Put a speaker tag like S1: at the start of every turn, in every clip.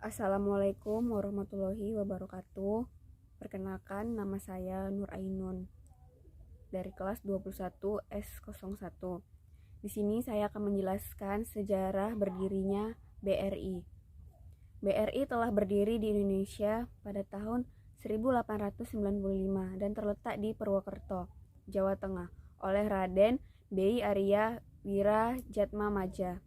S1: Assalamualaikum warahmatullahi wabarakatuh. Perkenalkan, nama saya Nur Ainun dari kelas 21 S01. Di sini saya akan menjelaskan sejarah berdirinya BRI. BRI telah berdiri di Indonesia pada tahun 1895 dan terletak di Purwokerto, Jawa Tengah oleh Raden B.I. Arya Wirajatmamaja.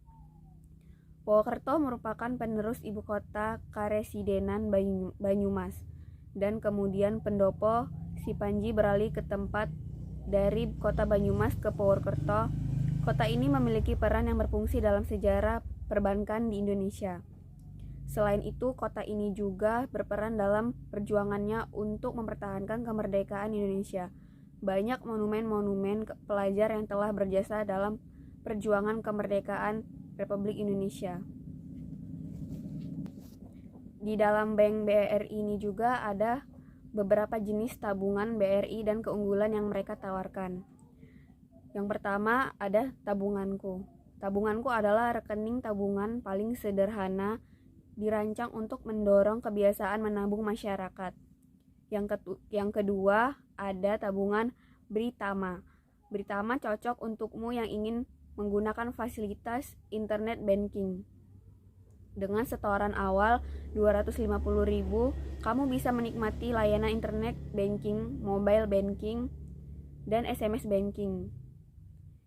S1: Purwokerto merupakan penerus ibu kota Karesidenan Banyumas, dan kemudian pendopo Si Panji beralih ke tempat dari kota Banyumas ke Purwokerto. Kota ini memiliki peran yang berfungsi dalam sejarah perbankan di Indonesia. Selain itu, kota ini juga berperan dalam perjuangannya untuk mempertahankan kemerdekaan Indonesia. Banyak monumen-monumen pelajar yang telah berjasa dalam perjuangan kemerdekaan Republik Indonesia. Di dalam bank BRI ini juga ada beberapa jenis tabungan BRI dan keunggulan yang mereka tawarkan. Yang pertama ada tabunganku. Tabunganku adalah rekening tabungan paling sederhana, dirancang untuk mendorong kebiasaan menabung masyarakat. Yang kedua ada tabungan Britama. Britama cocok untukmu yang ingin menggunakan fasilitas internet banking. Dengan setoran awal 250.000, kamu bisa menikmati layanan internet banking, mobile banking, dan SMS banking.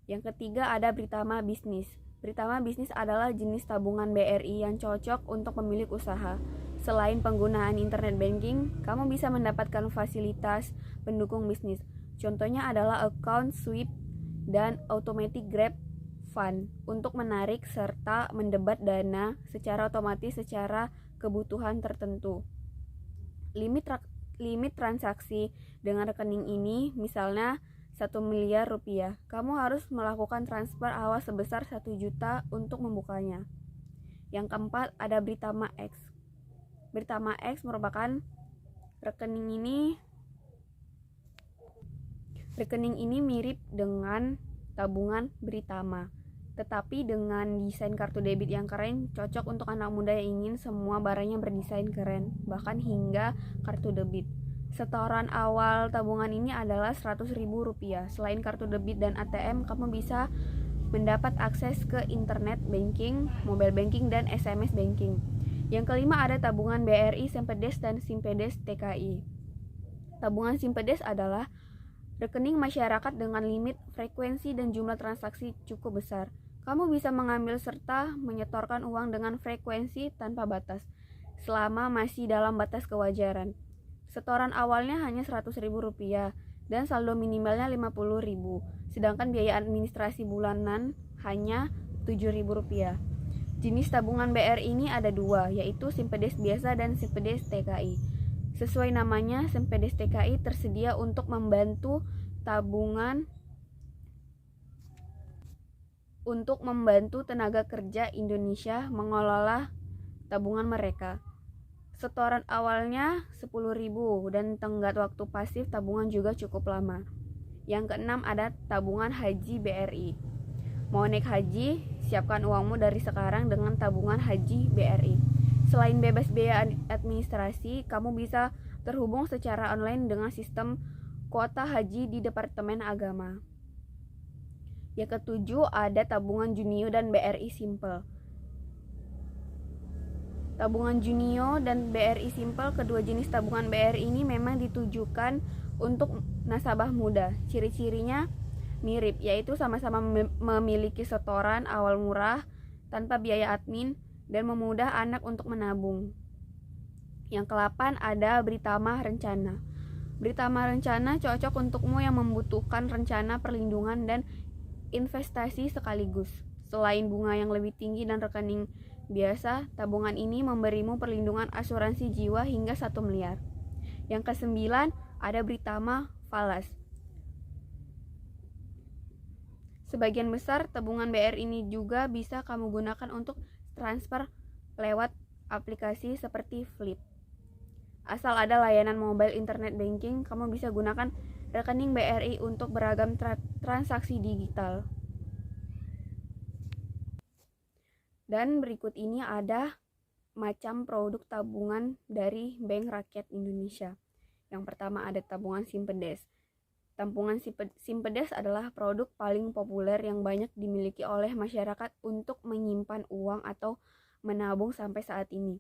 S1: Yang ketiga ada Britama Bisnis. Britama Bisnis adalah jenis tabungan BRI yang cocok untuk pemilik usaha. Selain penggunaan internet banking, kamu bisa mendapatkan fasilitas pendukung bisnis. Contohnya adalah account sweep dan automatic grab fund untuk menarik serta mendebat dana secara otomatis secara kebutuhan tertentu. Limit transaksi dengan rekening ini misalnya 1 miliar rupiah. Kamu harus melakukan transfer awal sebesar 1 juta untuk membukanya. Yang keempat ada Britama X. Britama X merupakan rekening ini mirip dengan tabungan Britama, tetapi dengan desain kartu debit yang keren, cocok untuk anak muda yang ingin semua barangnya berdesain keren, bahkan hingga kartu debit. Setoran awal tabungan ini adalah Rp100.000. Selain kartu debit dan ATM, kamu bisa mendapat akses ke internet banking, mobile banking, dan SMS banking. Yang kelima ada tabungan BRI Simpedes dan Simpedes TKI. Tabungan Simpedes adalah rekening masyarakat dengan limit, frekuensi, dan jumlah transaksi cukup besar. Kamu bisa mengambil serta menyetorkan uang dengan frekuensi tanpa batas, selama masih dalam batas kewajaran. Setoran awalnya hanya Rp100.000 dan saldo minimalnya Rp50.000, sedangkan biaya administrasi bulanan hanya Rp7.000. Jenis tabungan BRI ini ada dua, yaitu Simpedes biasa dan Simpedes TKI. Sesuai namanya, Simpedes TKI tersedia untuk membantu tenaga kerja Indonesia mengelola tabungan mereka. Setoran awalnya Rp10.000 dan tenggat waktu pasif tabungan juga cukup lama. Yang keenam ada tabungan haji BRI. Mau naik haji? Siapkan uangmu dari sekarang dengan tabungan haji BRI. Selain bebas biaya administrasi, kamu bisa terhubung secara online dengan sistem kuota haji di Departemen Agama. Yang ketujuh ada tabungan Junio dan BRI Simple. Tabungan Junio dan BRI Simple, kedua jenis tabungan BRI ini memang ditujukan untuk nasabah muda. Ciri-cirinya mirip, yaitu sama-sama memiliki setoran awal murah tanpa biaya admin dan memudah anak untuk menabung. Yang ke-8 ada Britama Rencana. Britama Rencana cocok untukmu yang membutuhkan rencana perlindungan dan investasi sekaligus. Selain bunga yang lebih tinggi dan rekening biasa, tabungan ini memberimu perlindungan asuransi jiwa hingga 1 miliar. Yang ke-9 ada Britama Falas. Sebagian besar tabungan BRI ini juga bisa kamu gunakan untuk transfer lewat aplikasi seperti Flip. Asal ada layanan mobile internet banking, kamu bisa gunakan rekening BRI untuk beragam transaksi digital. Dan berikut ini ada macam produk tabungan dari Bank Rakyat Indonesia. Yang pertama ada tabungan Simpedes. Tabungan Simpedes adalah produk paling populer yang banyak dimiliki oleh masyarakat untuk menyimpan uang atau menabung sampai saat ini.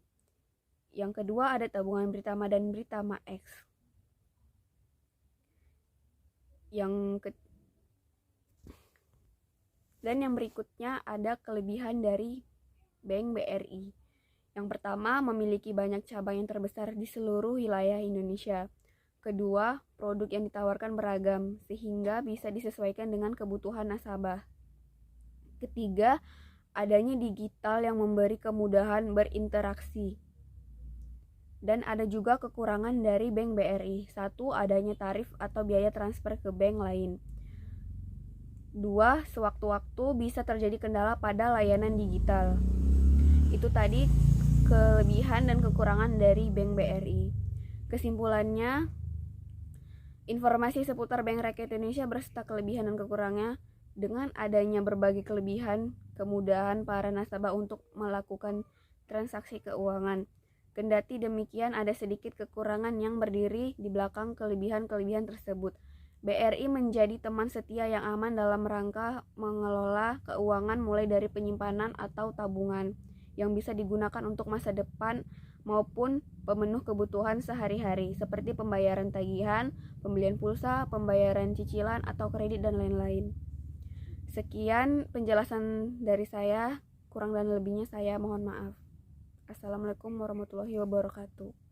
S1: Yang kedua ada tabungan Britama dan Britama X. Dan yang berikutnya ada kelebihan dari Bank BRI. Yang pertama, memiliki banyak cabang yang terbesar di seluruh wilayah Indonesia. Kedua, produk yang ditawarkan beragam sehingga bisa disesuaikan dengan kebutuhan nasabah. Ketiga, adanya digital yang memberi kemudahan berinteraksi. Dan ada juga kekurangan dari Bank BRI. Satu, adanya tarif atau biaya transfer ke bank lain. Dua, sewaktu-waktu bisa terjadi kendala pada layanan digital. Itu tadi kelebihan dan kekurangan dari Bank BRI. Kesimpulannya, informasi seputar Bank Rakyat Indonesia berserta kelebihan dan kekurangannya. Dengan adanya berbagai kelebihan, kemudahan para nasabah untuk melakukan transaksi keuangan. Kendati demikian, ada sedikit kekurangan yang berdiri di belakang kelebihan-kelebihan tersebut. BRI menjadi teman setia yang aman dalam rangka mengelola keuangan mulai dari penyimpanan atau tabungan yang bisa digunakan untuk masa depan maupun pemenuh kebutuhan sehari-hari seperti pembayaran tagihan, pembelian pulsa, pembayaran cicilan atau kredit dan lain-lain. Sekian penjelasan dari saya, kurang dan lebihnya saya mohon maaf. Assalamualaikum warahmatullahi wabarakatuh.